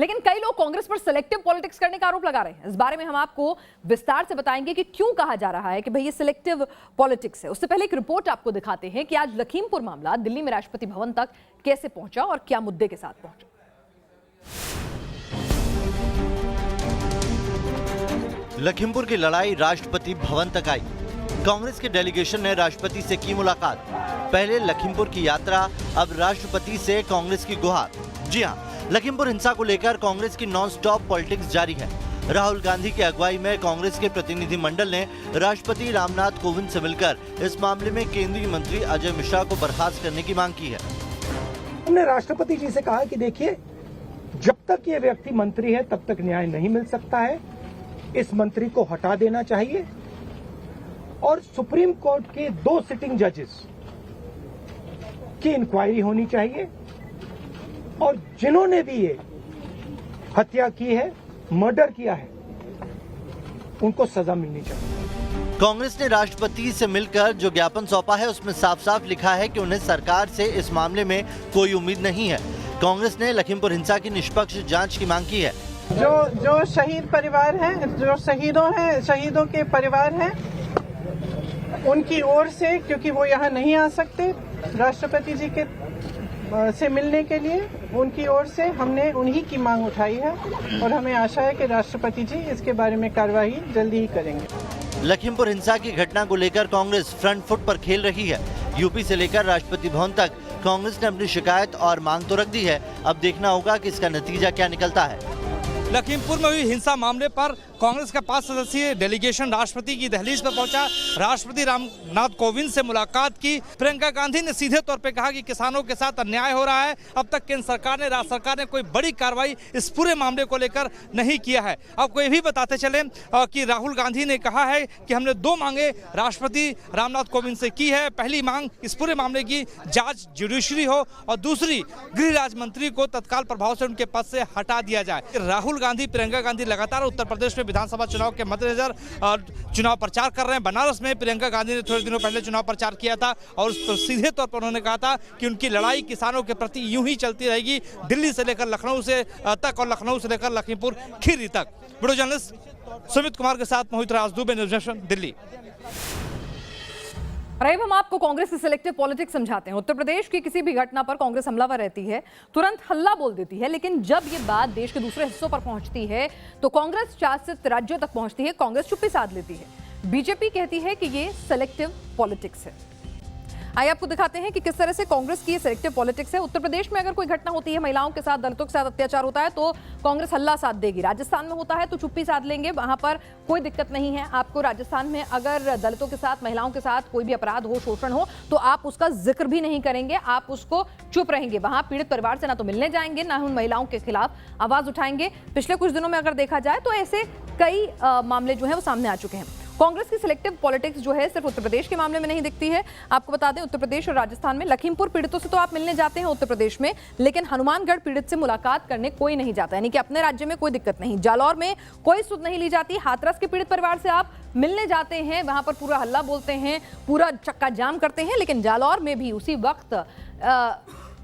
लेकिन कई लोग कांग्रेस पर सिलेक्टिव पॉलिटिक्स करने का आरोप लगा रहे हैं। इस बारे में हम आपको विस्तार से बताएंगे कि क्यों कहा जा रहा है कि भाई ये सिलेक्टिव पॉलिटिक्स है। उससे पहले एक रिपोर्ट आपको दिखाते हैं कि आज लखीमपुर मामला दिल्ली में राष्ट्रपति भवन तक कैसे पहुंचा और क्या मुद्दे के साथ पहुंचा। लखीमपुर की लड़ाई राष्ट्रपति भवन तक आई। कांग्रेस के डेलीगेशन ने राष्ट्रपति से की मुलाकात। पहले लखीमपुर की यात्रा, अब राष्ट्रपति से कांग्रेस की गुहार। जी हां, लखीमपुर हिंसा को लेकर कांग्रेस की नॉन स्टॉप पॉलिटिक्स जारी है। राहुल गांधी की अगुवाई में कांग्रेस के प्रतिनिधि मंडल ने राष्ट्रपति रामनाथ कोविंद से मिलकर इस मामले में केंद्रीय मंत्री अजय मिश्रा को बर्खास्त करने की मांग की है। हमने राष्ट्रपति जी से कहा कि देखिए, जब तक ये व्यक्ति मंत्री है तब तक न्याय नहीं मिल सकता है। इस मंत्री को हटा देना चाहिए और सुप्रीम कोर्ट के 2 सिटिंग जजेस की इंक्वायरी होनी चाहिए और जिन्होंने भी ये हत्या की है, मर्डर किया है, उनको सजा मिलनी चाहिए। कांग्रेस ने राष्ट्रपति से मिलकर जो ज्ञापन सौंपा है उसमें साफ साफ लिखा है कि उन्हें सरकार से इस मामले में कोई उम्मीद नहीं है। कांग्रेस ने लखीमपुर हिंसा की निष्पक्ष जांच की मांग की है। जो शहीद परिवार हैं, जो शहीदों के परिवार हैं, उनकी ओर से, क्योंकि वो यहाँ नहीं आ सकते राष्ट्रपति जी के से मिलने के लिए, उनकी ओर से हमने उन्हीं की मांग उठाई है और हमें आशा है कि राष्ट्रपति जी इसके बारे में कार्रवाई जल्दी ही करेंगे। लखीमपुर हिंसा की घटना को लेकर कांग्रेस फ्रंट फुट पर खेल रही है। यूपी से लेकर राष्ट्रपति भवन तक कांग्रेस ने अपनी शिकायत और मांग तो रख दी है। अब देखना होगा कि इसका नतीजा क्या निकलता है। लखीमपुर में हुई हिंसा मामले पर कांग्रेस का 5 सदस्यीय डेलीगेशन राष्ट्रपति की दहलीज पर पहुंचा। राष्ट्रपति रामनाथ कोविंद से मुलाकात की। प्रियंका गांधी ने सीधे तौर पे कहा कि किसानों के साथ अन्याय हो रहा है। अब तक केंद्र सरकार ने, राज्य सरकार ने कोई बड़ी कार्रवाई इस पूरे मामले को लेकर नहीं किया है। आपको ये भी बताते चले कि राहुल गांधी ने कहा है कि हमने 2 मांगे राष्ट्रपति रामनाथ कोविंद से की है। पहली मांग, इस पूरे मामले की जाँच जुडिशरी हो और दूसरी, गृह राज्य मंत्री को तत्काल प्रभाव से उनके पद से हटा दिया जाए। राहुल गांधी, प्रियंका गांधी लगातार उत्तर प्रदेश में विधानसभा चुनाव के मद्देनजर चुनाव प्रचार कर रहे हैं। बनारस में प्रियंका गांधी ने थोड़े दिनों पहले चुनाव प्रचार किया था और उस पर सीधे तौर पर उन्होंने कहा था कि उनकी लड़ाई किसानों के प्रति यूं ही चलती रहेगी, दिल्ली से लेकर लखनऊ से तक और लखनऊ से लेकर लखीमपुर खीरी तक। वीडियो जर्नलिस्ट सुमित कुमार के साथ मोहित राज दुबे, न्यूज़ नेशन, दिल्ली। हम आपको कांग्रेस की सिलेक्टिव पॉलिटिक्स समझाते हैं। उत्तर प्रदेश की किसी भी घटना पर कांग्रेस हमलावर रहती है, तुरंत हल्ला बोल देती है, लेकिन जब ये बात देश के दूसरे हिस्सों पर पहुंचती है तो कांग्रेस शासित राज्यों तक पहुंचती है, कांग्रेस चुप्पी साध लेती है। बीजेपी कहती है कि ये सिलेक्टिव पॉलिटिक्स है। आइए आपको दिखाते हैं कि किस तरह से कांग्रेस की सिलेक्टिव पॉलिटिक्स है। उत्तर प्रदेश में अगर कोई घटना होती है, महिलाओं के साथ, दलितों के साथ अत्याचार होता है तो कांग्रेस हल्ला साध देगी। राजस्थान में होता है तो चुप्पी साध लेंगे, वहां पर कोई दिक्कत नहीं है आपको। राजस्थान में अगर दलितों के साथ, महिलाओं के साथ कोई भी अपराध हो, शोषण हो, तो आप उसका जिक्र भी नहीं करेंगे, आप उसको चुप रहेंगे। वहां पीड़ित परिवार से ना तो मिलने जाएंगे, ना उन महिलाओं के खिलाफ आवाज उठाएंगे। पिछले कुछ दिनों में अगर देखा जाए तो ऐसे कई मामले जो है वो सामने आ चुके हैं। कांग्रेस की सिलेक्टिव पॉलिटिक्स जो है सिर्फ उत्तर प्रदेश के मामले में नहीं दिखती है। आपको बता दें, उत्तर प्रदेश और राजस्थान में लखीमपुर पीड़ितों से तो आप मिलने जाते हैं उत्तर प्रदेश में, लेकिन हनुमानगढ़ पीड़ित से मुलाकात करने कोई नहीं जाता, यानी कि अपने राज्य में कोई दिक्कत नहीं। जालौर में कोई सुध नहीं ली जाती। हाथरस के पीड़ित परिवार से आप मिलने जाते हैं, वहां पर पूरा हल्ला बोलते हैं, पूरा चक्का जाम करते हैं, लेकिन जालौर में भी उसी वक्त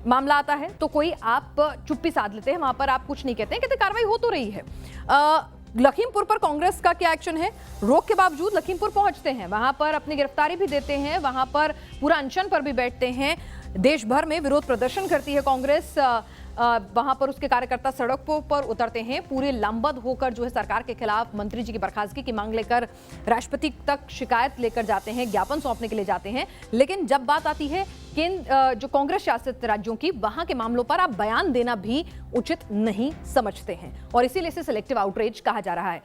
मामला आता है तो कोई आप चुप्पी साध लेते हैं, वहां पर आप कुछ नहीं कहते हैं, कहते कार्रवाई हो तो रही है। लखीमपुर पर कांग्रेस का क्या एक्शन है? रोक के बावजूद लखीमपुर पहुंचते हैं, वहां पर अपनी गिरफ्तारी भी देते हैं, वहां पर पूरा अनशन पर भी बैठते हैं। देश भर में विरोध प्रदर्शन करती है कांग्रेस, वहां पर उसके कार्यकर्ता सड़कों पर उतरते हैं, पूरे लामबंद होकर जो है सरकार के खिलाफ मंत्री जी की बर्खास्तगी की मांग लेकर राष्ट्रपति तक शिकायत लेकर जाते हैं, ज्ञापन सौंपने के लिए जाते हैं। लेकिन जब बात आती है केंद्र जो कांग्रेस शासित राज्यों की, वहां के मामलों पर आप बयान देना भी उचित नहीं समझते हैं और इसीलिए इसे सिलेक्टिव आउटरीच कहा जा रहा है।